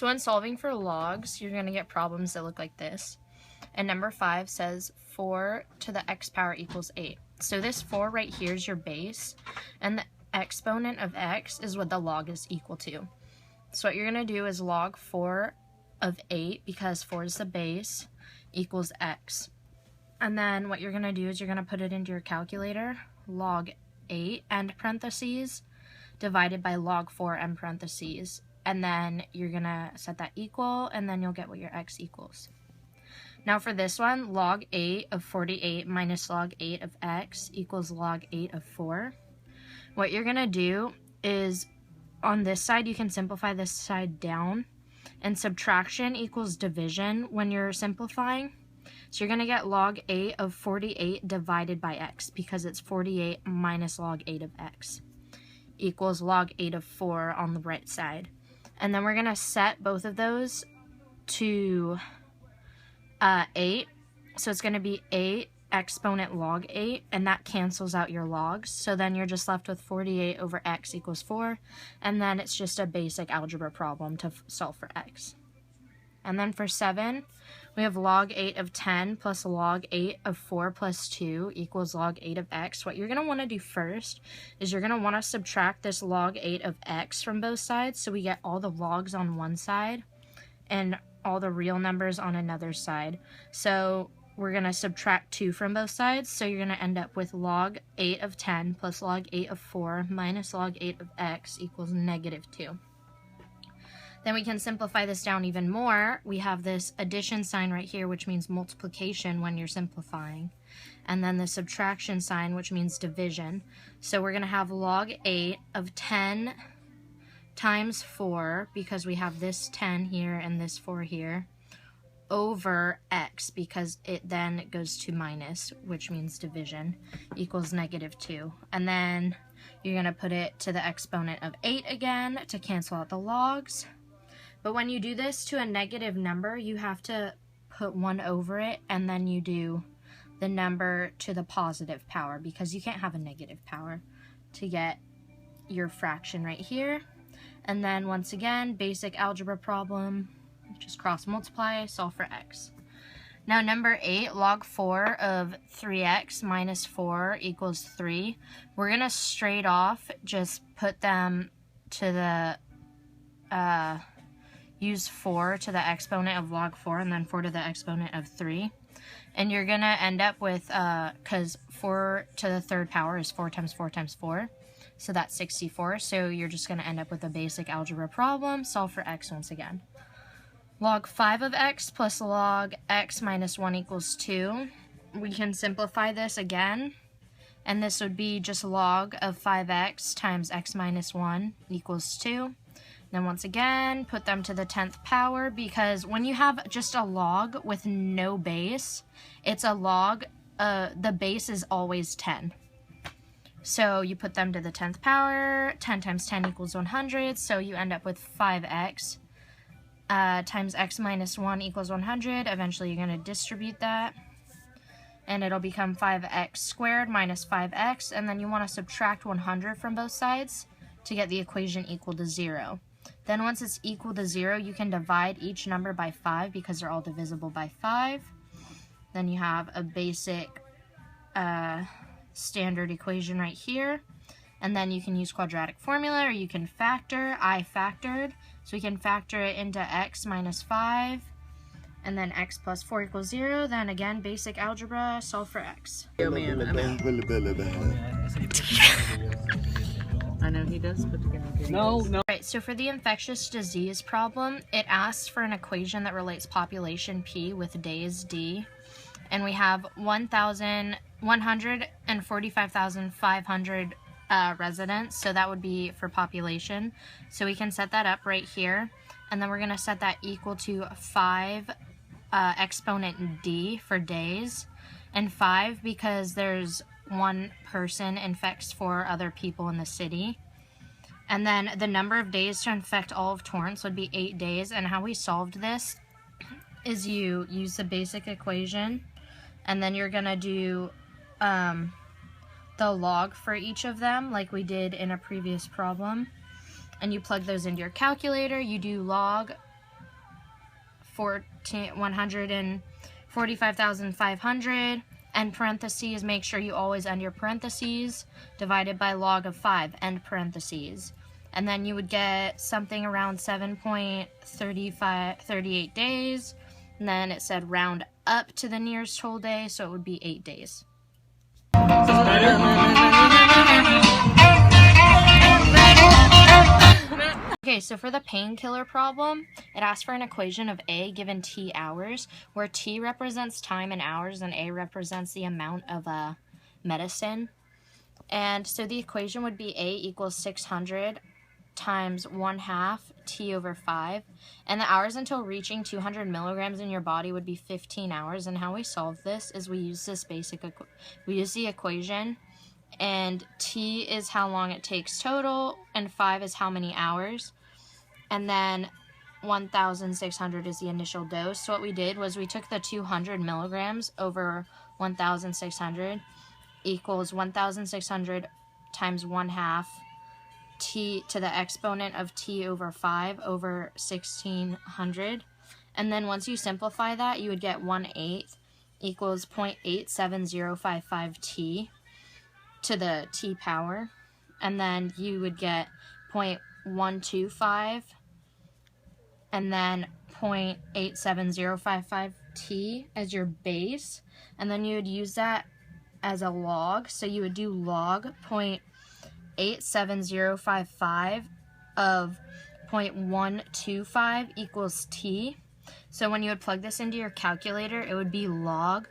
So when solving for logs, you're going to get problems that look like this. And number 5 says 4 to the x power equals 8. So this 4 right here is your base, and the exponent of x is what the log is equal to. So what you're going to do is log 4 of 8, because 4 is the base, equals x. And then what you're going to do is you're going to put it into your calculator, log 8 end parentheses, divided by log 4 end parentheses. And then you're going to set that equal, and then you'll get what your x equals. Now for this one, log 8 of 48 minus log 8 of x equals log 8 of 4. What you're going to do is, on this side, you can simplify this side down, and subtraction equals division when you're simplifying. So you're going to get log 8 of 48 divided by x, because it's 48 minus log 8 of x, equals log 8 of 4 on the right side. And then we're going to set both of those to 8. So it's going to be 8 exponent log 8, and that cancels out your logs. So then you're just left with 48 over x equals 4, and then it's just a basic algebra problem to solve for x. And then for 7, we have log 8 of 10 plus log 8 of 4 plus 2 equals log 8 of x. What you're going to want to do first is you're going to want to subtract this log 8 of x from both sides, so we get all the logs on one side and all the real numbers on another side. So we're going to subtract 2 from both sides, so you're going to end up with log 8 of 10 plus log 8 of 4 minus log 8 of x equals negative 2. Then we can simplify this down even more. We have this addition sign right here, which means multiplication when you're simplifying. And then the subtraction sign, which means division. So we're going to have log 8 of 10 times 4, because we have this 10 here and this 4 here, over x, because it then goes to minus, which means division, equals negative 2. And then you're going to put it to the exponent of 8 again to cancel out the logs. But when you do this to a negative number, you have to put 1 over it, and then you do the number to the positive power, because you can't have a negative power, to get your fraction right here. And then once again, basic algebra problem, just cross multiply, solve for x. Now number 8, log 4 of 3x minus 4 equals 3. We're going to straight off just put them to the, use 4 to the exponent of log 4, and then 4 to the exponent of 3. And you're going to end up with, because 4 to the third power is 4 times 4 times 4. So that's 64. So you're just going to end up with a basic algebra problem, solve for x once again. Log 5 of x plus log x minus 1 equals 2. We can simplify this again, and this would be just log of 5x times x minus 1 equals 2. Then once again, put them to the 10th power, because when you have just a log with no base, it's a log, the base is always 10. So you put them to the 10th power, 10 times 10 equals 100, so you end up with 5x times x minus 1 equals 100. Eventually you're going to distribute that, and it'll become 5x squared minus 5x, and then you want to subtract 100 from both sides to get the equation equal to 0. Then once it's equal to 0, you can divide each number by 5, because they're all divisible by 5. Then you have a basic standard equation right here, and then you can use quadratic formula, or you can factor. I factored, so we can factor it into x minus 5, and then x plus 4 equals 0. Then again, basic algebra, solve for x. I know he does, but no. Alright, so for the infectious disease problem, it asks for an equation that relates population P with days D, and we have 145,500 residents, so that would be for population. So we can set that up right here, and then we're going to set that equal to 5 exponent D for days, and 5 because there's one person infects 4 other people in the city. And then the number of days to infect all of Torrance would be 8 days, and how we solved this is you use the basic equation, and then you're going to do the log for each of them like we did in a previous problem, and you plug those into your calculator. You do log 145,500. End parentheses, make sure you always end your parentheses, divided by log of 5, end parentheses. And then you would get something around 7.38 days. And then it said round up to the nearest whole day, so it would be 8 days. Okay, so for the painkiller problem, it asks for an equation of A given T hours, where T represents time in hours and A represents the amount of medicine. And so the equation would be A equals 600 times 1/2 T over 5. And the hours until reaching 200 milligrams in your body would be 15 hours. And how we solve this is we use the equation, and T is how long it takes total, and 5 is how many hours, and then 1,600 is the initial dose. So what we did was we took the 200 milligrams over 1,600 equals 1,600 times 1/2 T to the exponent of T over 5 over 1,600. And then once you simplify that, you would get 1/8 equals 0.87055 T to the T power, and then you would get 0.125 and then 0.87055 T as your base, and then you would use that as a log, so you would do log 0.87055 of 0.125 equals T. So when you would plug this into your calculator, it would be log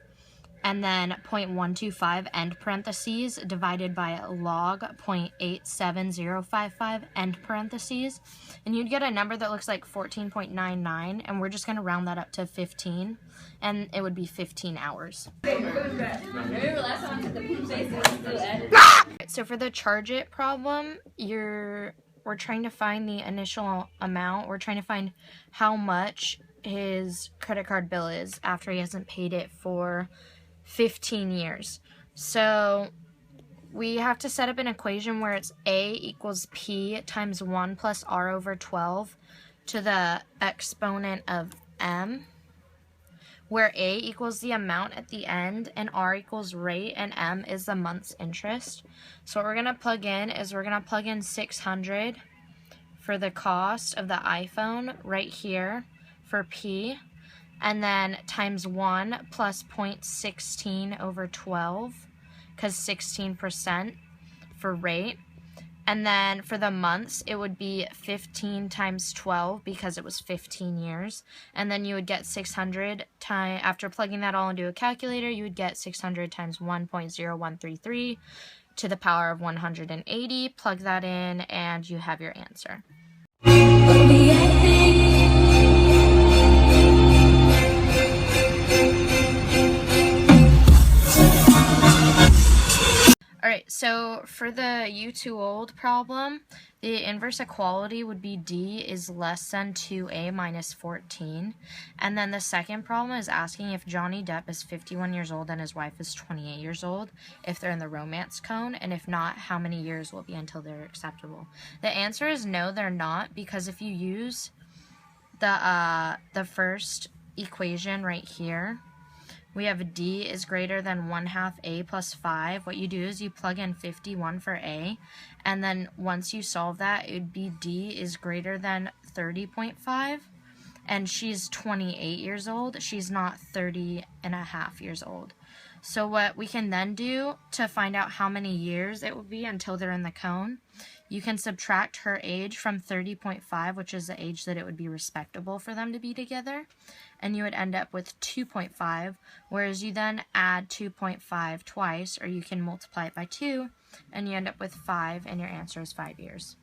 and then 0.125 end parentheses divided by log 0.87055 end parentheses, and you'd get a number that looks like 14.99, and we're just going to round that up to 15, and it would be 15 hours. So for the charge it problem, we're trying to find the initial amount. We're trying to find how much his credit card bill is after he hasn't paid it for 15 years. So we have to set up an equation where it's A equals P times 1 plus R over 12 to the exponent of M, where A equals the amount at the end and R equals rate and M is the month's interest. So what we're going to plug in is we're going to plug in 600 for the cost of the iPhone right here for P, and then times 1 plus 0.16 over 12, because 16% for rate. And then for the months, it would be 15 times 12 because it was 15 years. And then you would get 600 times, after plugging that all into a calculator, you would get 600 times 1.0133 to the power of 180. Plug that in and you have your answer. Alright, so for the you too old problem, the inverse equality would be D is less than 2A minus 14. And then the second problem is asking if Johnny Depp is 51 years old and his wife is 28 years old, if they're in the romance cone, and if not, how many years will it be until they're acceptable. The answer is no, they're not, because if you use the first equation right here, we have D is greater than 1/2 A plus 5. What you do is you plug in 51 for A, and then once you solve that, it would be D is greater than 30.5, and she's 28 years old. She's not 30 and a half years old. So what we can then do to find out how many years it will be until they're in the cone, you can subtract her age from 30.5, which is the age that it would be respectable for them to be together, and you would end up with 2.5, whereas you then add 2.5 twice, or you can multiply it by 2, and you end up with 5, and your answer is 5 years.